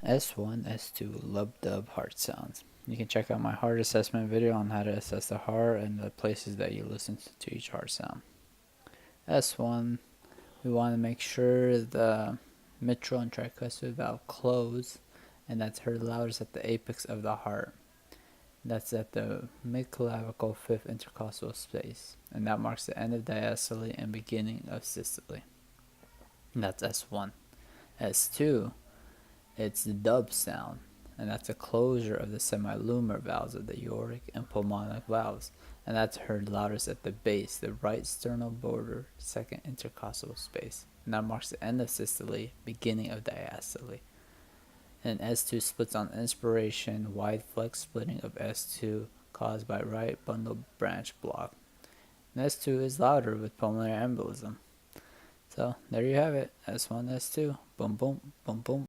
S1, S2 lub-dub heart sounds. You can check out my heart assessment video on how to assess the heart and the places that you listen to each heart sound. S1, we want to make sure the mitral and tricuspid valve close, and that's heard loudest at the apex of the heart. That's at the mid-clavicle fifth intercostal space, and that marks the end of diastole and beginning of systole. And that's S1. S2, it's the dub sound, and that's a closure of the semilunar valves of the aortic and pulmonic valves, and that's heard loudest at the base, the right sternal border, second intercostal space, and that marks the end of systole, beginning of diastole. And S2 splits on inspiration, wide flex splitting of S2 caused by right bundle branch block. And S2 is louder with pulmonary embolism. So there you have it, S1, S2, boom, boom, boom, boom.